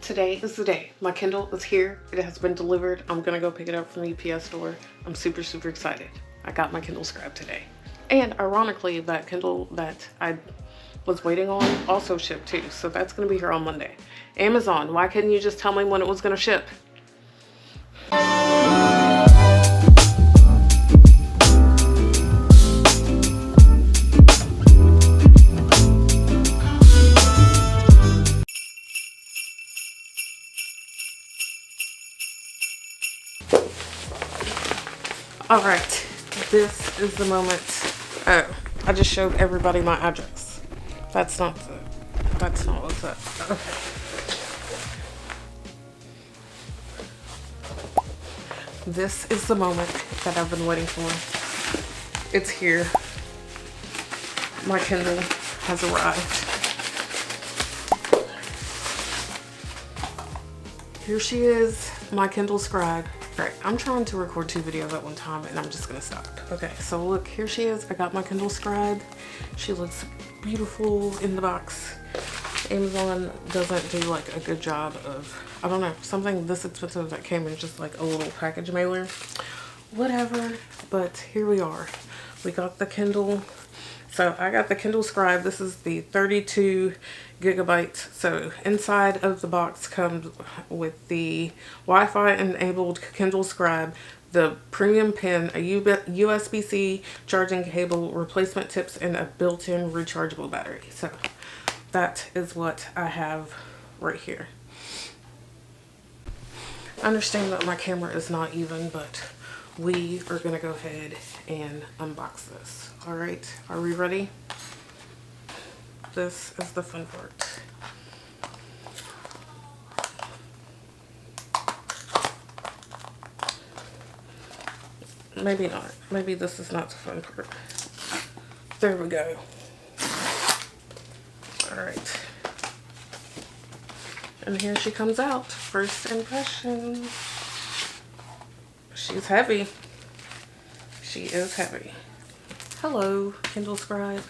Today is the day. My Kindle is here. It has been delivered. I'm gonna go pick it up from the UPS store. I'm super excited. I got my Kindle Scribe today. And ironically, that Kindle that I was waiting on also shipped too. So that's gonna be here on Monday. Amazon, why couldn't you just tell me when it was gonna ship? All right, this is the moment. Oh, I just showed everybody my address. That's not what's up. Okay. This is the moment that I've been waiting for. It's here. My Kindle has arrived. Here she is, my Kindle Scribe. Right, I'm trying to record 2 videos at one time and I'm just gonna stop. Okay, so look, here she is. I got my Kindle Scribe. She looks beautiful in the box. Amazon doesn't do like a good job of, I don't know, something this expensive that came in just like a little package mailer. Whatever, but here we are. We got the Kindle. So I got the Kindle Scribe. This is the 32 gigabyte. So inside of the box comes with the Wi-Fi enabled Kindle Scribe, the premium pen, a USB-C charging cable, replacement tips, and a built-in rechargeable battery. So that is what I have right here. I understand that my camera is not even, but we are gonna go ahead and unbox this. All right, are we ready? This is the fun part. Maybe not. Maybe this is not the fun part. There we go. All right. And here she comes out. First impression. She's heavy. She is heavy. Hello, Kindle Scribe.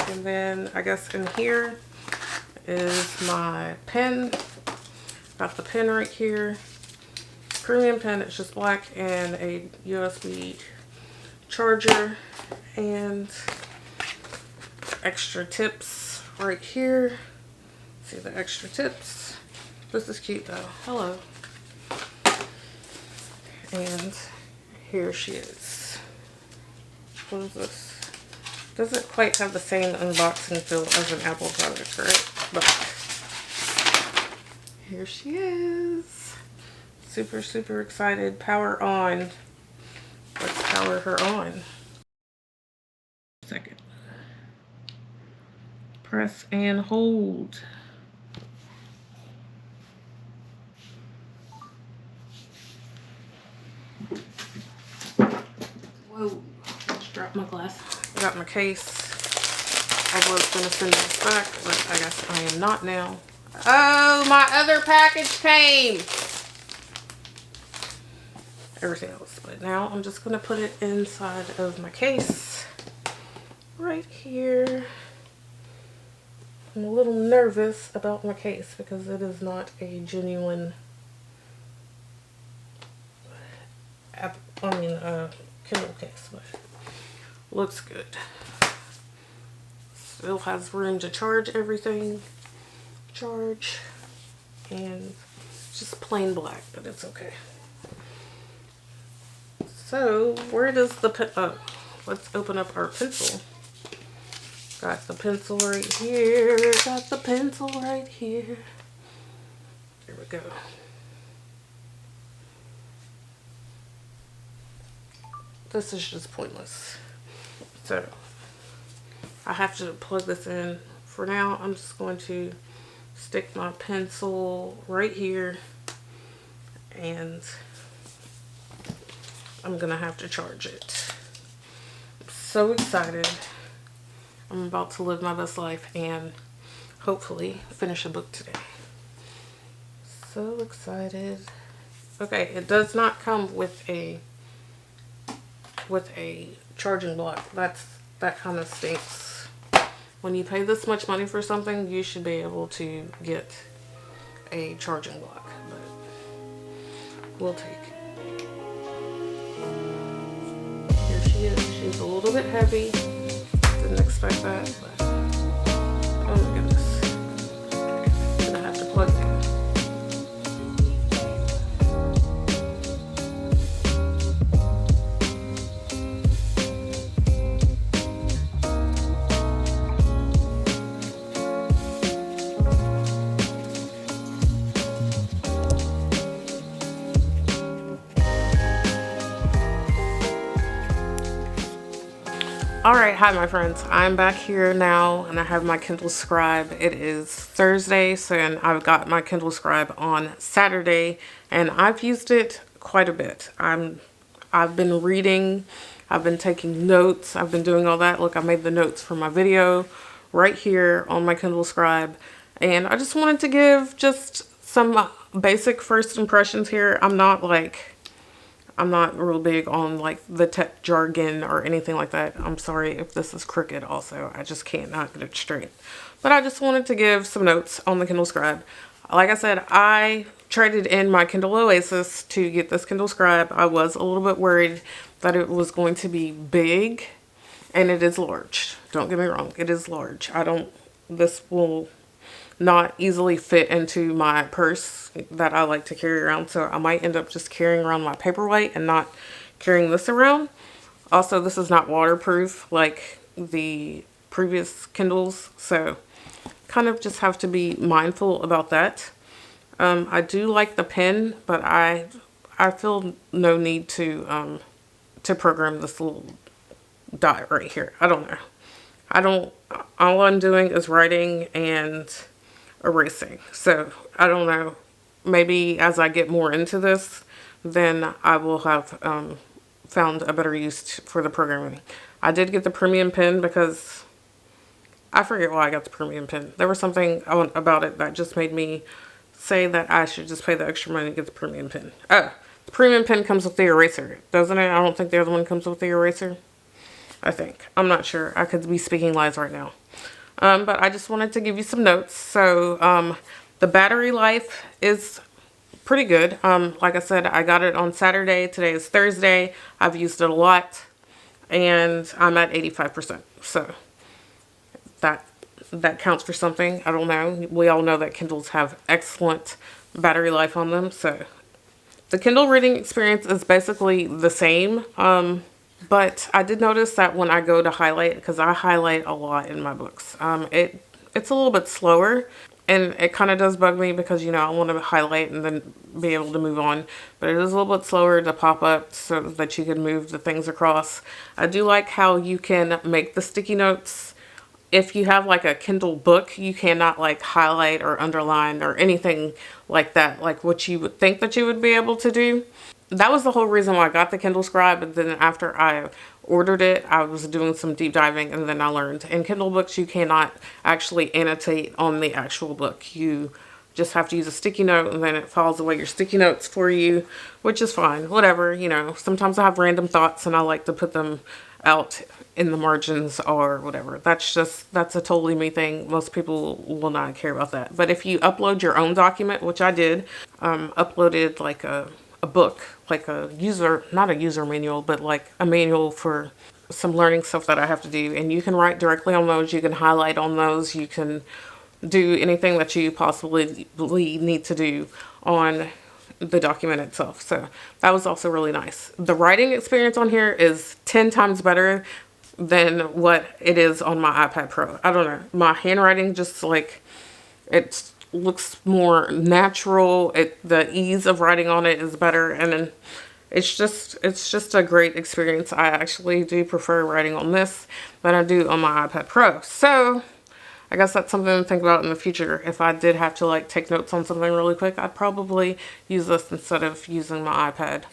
And then I guess in here is my pen. Got the pen right here. Premium pen, it's just black, and a USB charger and extra tips right here. See the extra tips. This is cute though. Hello. And here she is. What is this? Doesn't quite have the same unboxing feel as an Apple product, right? But here she is. Super excited. Power on. Let's power her on. Second. Press and hold. Whoa. Just dropped my glass. I got my case. I was going to send this back, but I guess I am not now. Oh, my other package came. Everything else. But now I'm just going to put it inside of my case. Right here. I'm a little nervous about my case because it is not a genuine Kindle case, but looks good. Still has room to charge everything. Charge. And just plain black, but it's okay. So, where does the pen, oh, let's open up our pencil. Got the pencil right here. Got the pencil right here. There we go. This is just pointless. So, I have to plug this in. For now, I'm just going to stick my pencil right here. And I'm gonna have to charge it. I'm so excited. I'm about to live my best life and hopefully finish a book today. So excited. Okay, it does not come with a charging block. That kind of stinks. When you pay this much money for something, you should be able to get a charging block, but we'll take. Here she is. She's a little bit heavy. Didn't expect that, but oh my goodness. Gonna have to plug it in. Alright, hi my friends. I'm back here now and I have my Kindle Scribe. It is Thursday, so and I've got my Kindle Scribe on Saturday and I've used it quite a bit. I've been reading, I've been taking notes, I've been doing all that. Look, I made the notes for my video right here on my Kindle Scribe, and I just wanted to give just some basic first impressions here. I'm not real big on like the tech jargon or anything like that. I'm sorry if this is crooked also. I just can't not get it straight. But I just wanted to give some notes on the Kindle Scribe. Like I said, I traded in my Kindle Oasis to get this Kindle Scribe. I was a little bit worried that it was going to be big, and it is large. Don't get me wrong, it is large. This will not easily fit into my purse that I like to carry around, so I might end up just carrying around my paperweight and not carrying this around. Also, this is not waterproof like the previous Kindles, so kind of just have to be mindful about that. I do like the pen, but I feel no need to program this little dot right here. I don't know. All I'm doing is writing and erasing. So I don't know, maybe as I get more into this, then I will have found a better use for the programming. I did get the premium pen because I forget why I got the premium pen. There was something about it that just made me say that I should just pay the extra money to get the premium pen. Oh, the premium pen comes with the eraser, doesn't it? I don't think the other one comes with the eraser. I think. I'm not sure. I could be speaking lies right now. But I just wanted to give you some notes. So the battery life is pretty good. Like I said, I got it on Saturday. Today is Thursday. I've used it a lot and I'm at 85%. So that counts for something. I don't know. We all know that Kindles have excellent battery life on them. So the Kindle reading experience is basically the same. But I did notice that when I go to highlight, because I highlight a lot in my books, it's a little bit slower, and it kind of does bug me because, you know, I want to highlight and then be able to move on, but it is a little bit slower to pop up so that you can move the things across. I do like how you can make the sticky notes. If you have like a Kindle book, you cannot like highlight or underline or anything like that, like what you would think that you would be able to do. That was the whole reason why I got the Kindle Scribe, and then after I ordered it, I was doing some deep diving, and then I learned in Kindle books you cannot actually annotate on the actual book. You just have to use a sticky note, and then it files away your sticky notes for you, which is fine. Whatever, you know. Sometimes I have random thoughts, and I like to put them out in the margins or whatever. That's a totally me thing. Most people will not care about that. But if you upload your own document, which I did, uploaded like a book, like not a user manual, but like a manual for some learning stuff that I have to do. And you can write directly on those. You can highlight on those. You can do anything that you possibly need to do on the document itself. So that was also really nice. The writing experience on here is 10 times better than what it is on my iPad Pro. I don't know. My handwriting just like, it looks more natural. The ease of writing on it is better, and then it's just a great experience. I actually do prefer writing on this than I do on my iPad Pro. So I guess that's something to think about in the future. If I did have to like take notes on something really quick, I'd probably use this instead of using my iPad.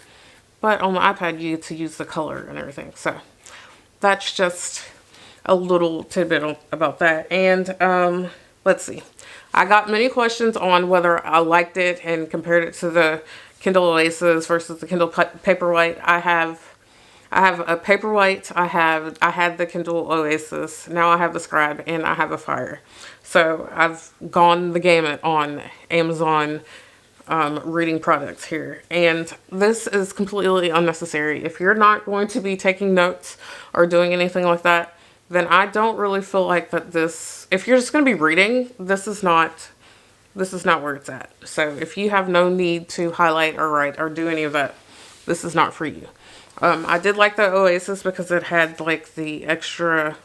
But on the iPad, you get to use the color and everything. So that's just a little tidbit about that. And let's see. I got many questions on whether I liked it and compared it to the Kindle Oasis versus the Kindle Paperwhite. I I have a Paperwhite, I had the Kindle Oasis, now I have the Scribe, and I have a Fire. So I've gone the gamut on Amazon reading products here, and this is completely unnecessary. If you're not going to be taking notes or doing anything like that, then I don't really feel like that this, if you're just going to be reading, this is not where it's at. So if you have no need to highlight or write or do any of that, this is not for you. I did like the Oasis because it had like the extra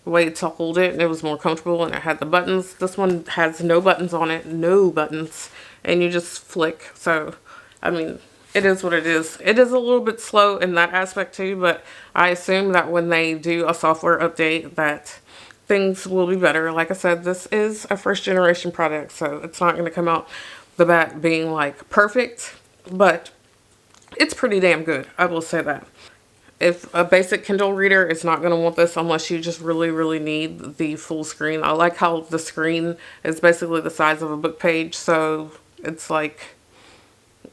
way to hold it and it was more comfortable, and it had the buttons. This one has no buttons on it, no buttons, and you just flick. So, I mean, it is what it is. It is a little bit slow in that aspect too, but I assume that when they do a software update that things will be better. Like I said, this is a first generation product, so it's not going to come out the bat being like perfect, but it's pretty damn good. I will say that. If a basic Kindle reader is not going to want this unless you just really, really need the full screen. I like how the screen is basically the size of a book page, so it's like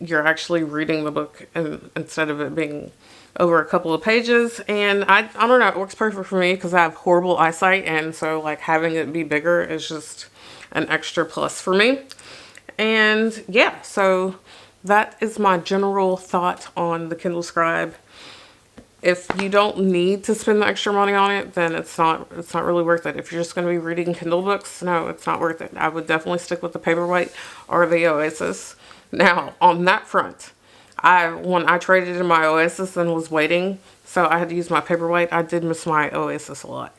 you're actually reading the book instead of it being over a couple of pages. And I don't know, it works perfect for me because I have horrible eyesight, and so like having it be bigger is just an extra plus for me. And yeah, so that is my general thought on the Kindle Scribe. If you don't need to spend the extra money on it, then it's not really worth it. If you're just going to be reading Kindle books, no, it's not worth it. I would definitely stick with the Paperwhite or the Oasis. Now, on that front, when I traded in my Oasis and was waiting, so I had to use my Paperwhite, I did miss my Oasis a lot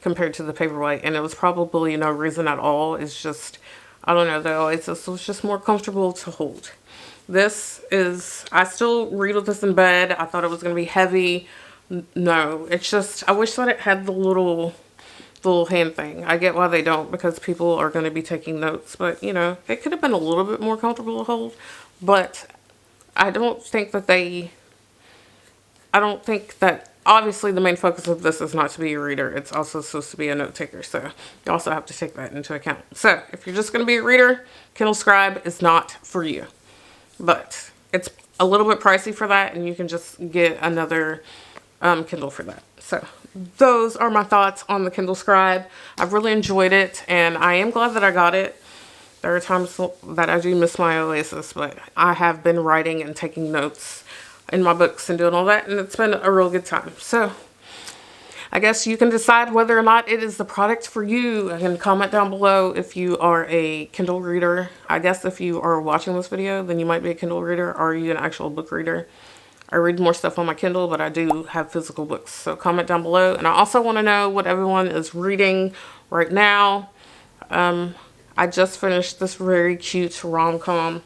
compared to the Paperwhite, and it was probably no reason at all. It's just, I don't know, the Oasis was just more comfortable to hold. This is, I still read with this in bed. I thought it was going to be heavy. No, it's just, I wish that it had the little hand thing. I get why they don't, because people are going to be taking notes, but you know, it could have been a little bit more comfortable to hold. But I don't think that obviously the main focus of this is not to be a reader. It's also supposed to be a note taker. So you also have to take that into account. So if you're just going to be a reader, Kindle Scribe is not for you. But it's a little bit pricey for that, and you can just get another Kindle for that. So those are my thoughts on the Kindle Scribe. I've really enjoyed it, and I am glad that I got it. There are times that I do miss my Oasis, but I have been writing and taking notes in my books and doing all that, and it's been a real good time. So I guess you can decide whether or not it is the product for you. You can comment down below if you are a Kindle reader. I guess if you are watching this video, then you might be a Kindle reader. Or are you an actual book reader? I read more stuff on my Kindle, but I do have physical books. So comment down below. And I also want to know what everyone is reading right now. I just finished this very cute rom-com.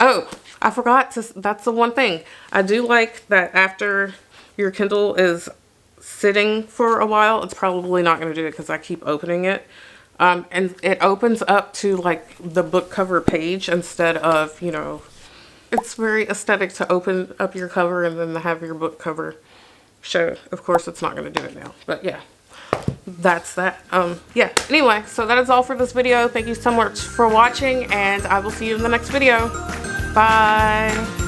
Oh, I forgot to, that's the one thing. I do like that after your Kindle is sitting for a while, it's probably not going to do it because I keep opening it. And it opens up to like the book cover page instead of, you know, it's very aesthetic to open up your cover and then have your book cover show. Of course, it's not going to do it now, but yeah, that's that. Yeah, anyway, so that is all for this video. Thank you so much for watching, and I will see you in the next video. Bye.